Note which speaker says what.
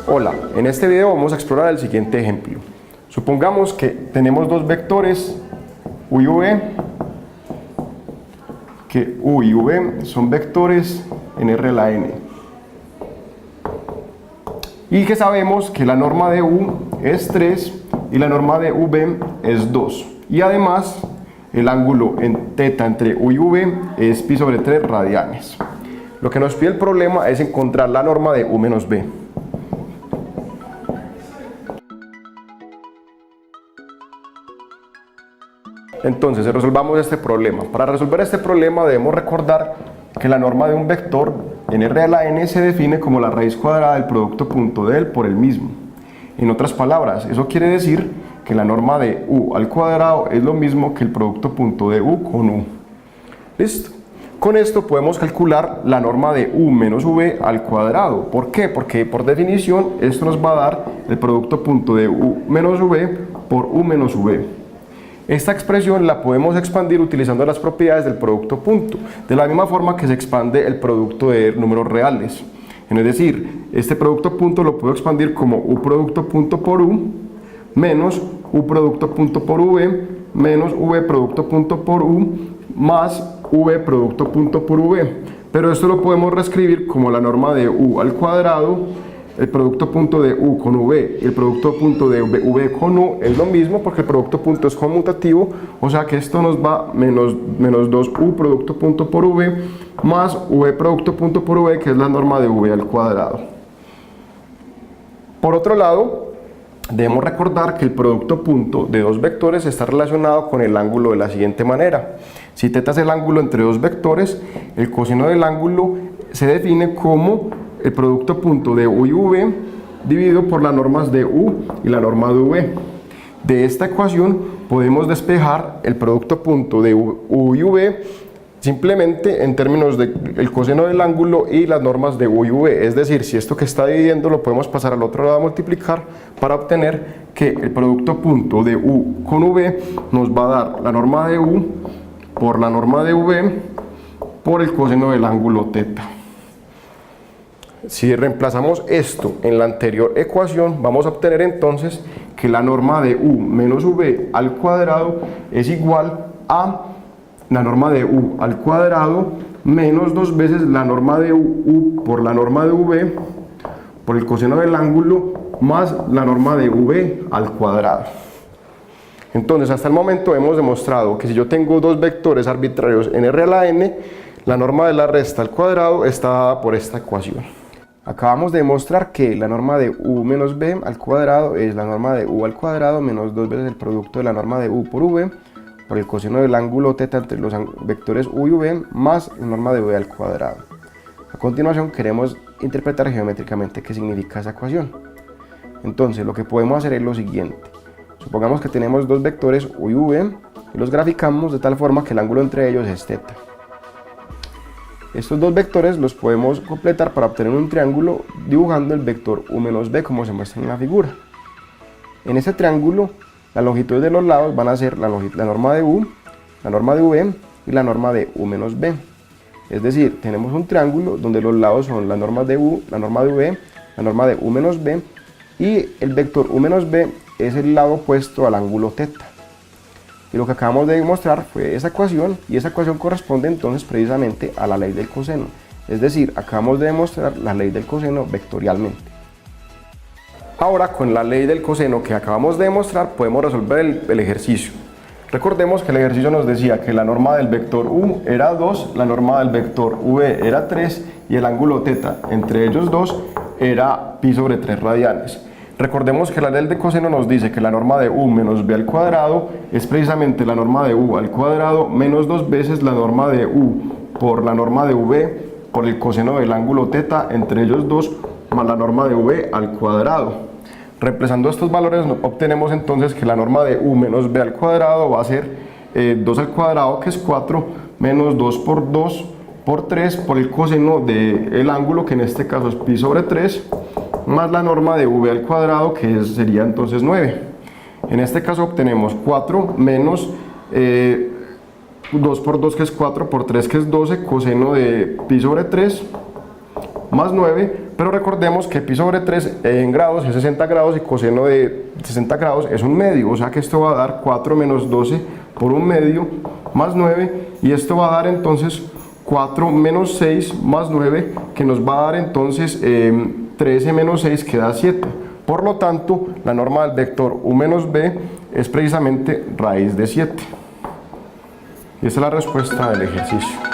Speaker 1: Hola, en este video vamos a explorar el siguiente ejemplo. Supongamos que tenemos dos vectores u y v, que u y v son vectores en R a la n, y que sabemos que la norma de u es 3 y la norma de v es 2, y además el ángulo en θ entre u y v es pi sobre 3 radianes. Lo que nos pide el problema es encontrar la norma de u menos v. Entonces, resolvamos este problema. Para resolver este problema debemos recordar que la norma de un vector en R a la n se define como la raíz cuadrada del producto punto de él por el mismo. En otras palabras, eso quiere decir que la norma de u al cuadrado es lo mismo que el producto punto de u con u. ¿Listo? Con esto podemos calcular la norma de u menos v al cuadrado. ¿Por qué? Porque por definición esto nos va a dar el producto punto de u menos v por u menos v. Esta expresión la podemos expandir utilizando las propiedades del producto punto, de la misma forma que se expande el producto de números reales. Es decir, este producto punto lo puedo expandir como u producto punto por u menos u producto punto por v menos v producto punto por u más v producto punto por v. Pero esto lo podemos reescribir como la norma de u al cuadrado. El producto punto de u con v y el producto punto de v con u es lo mismo porque el producto punto es conmutativo, o sea que esto nos va menos 2u producto punto por v más v producto punto por v, que es la norma de v al cuadrado. Por otro lado, debemos recordar que el producto punto de dos vectores está relacionado con el ángulo de la siguiente manera. Si θ es el ángulo entre dos vectores, el coseno del ángulo se define como el producto punto de u y v dividido por las normas de u y la norma de v. De esta ecuación podemos despejar el producto punto de u y v simplemente en términos del coseno del ángulo y las normas de u y v. Es decir, si esto que está dividiendo lo podemos pasar al otro lado a multiplicar para obtener que el producto punto de u con v nos va a dar la norma de u por la norma de v por el coseno del ángulo θ. Si reemplazamos esto en la anterior ecuación, vamos a obtener entonces que la norma de u menos v al cuadrado es igual a la norma de u al cuadrado menos 2 veces la norma de u por la norma de v por el coseno del ángulo más la norma de v al cuadrado. Entonces, hasta el momento hemos demostrado que si yo tengo dos vectores arbitrarios en R a la n, la norma de la resta al cuadrado está dada por esta ecuación. Acabamos de demostrar que la norma de u menos v al cuadrado es la norma de u al cuadrado menos 2 veces el producto de la norma de u por v por el coseno del ángulo θ entre los vectores u y v más la norma de v al cuadrado. A continuación queremos interpretar geométricamente qué significa esa ecuación. Entonces lo que podemos hacer es lo siguiente. Supongamos que tenemos dos vectores u y v y los graficamos de tal forma que el ángulo entre ellos es θ. Estos dos vectores los podemos completar para obtener un triángulo dibujando el vector u menos v como se muestra en la figura. En este triángulo, las longitudes de los lados van a ser la norma de u, la norma de v y la norma de u menos v. Es decir, tenemos un triángulo donde los lados son la norma de u, la norma de v, la norma de u menos v, y el vector u menos v es el lado opuesto al ángulo θ. Y lo que acabamos de demostrar fue esa ecuación, y esa ecuación corresponde entonces precisamente a la ley del coseno. Es decir, acabamos de demostrar la ley del coseno vectorialmente. Ahora, con la ley del coseno que acabamos de demostrar, podemos resolver el ejercicio. Recordemos que el ejercicio nos decía que la norma del vector u era 2, la norma del vector v era 3 y el ángulo θ entre ellos dos era pi sobre 3 radianes. Recordemos que la ley del coseno nos dice que la norma de u menos v al cuadrado es precisamente la norma de u al cuadrado menos 2 veces la norma de u por la norma de v por el coseno del ángulo θ entre ellos dos más la norma de v al cuadrado. Reemplazando estos valores obtenemos entonces que la norma de u menos v al cuadrado va a ser 2 al cuadrado, que es 4, menos 2 por 2 por 3 por el coseno del ángulo, que en este caso es pi sobre 3, más la norma de v al cuadrado, que sería entonces 9. En este caso obtenemos 4 menos 2 por 2, que es 4, por 3, que es 12, coseno de pi sobre 3, más 9, pero recordemos que pi sobre 3 en grados es 60 grados y coseno de 60 grados es un medio, o sea que esto va a dar 4 menos 12 por un medio más 9, y esto va a dar entonces 4 menos 6 más 9, que nos va a dar entonces 13 menos 6, que da 7. Por lo tanto, la norma del vector u menos b es precisamente raíz de 7. Y esa es la respuesta del ejercicio.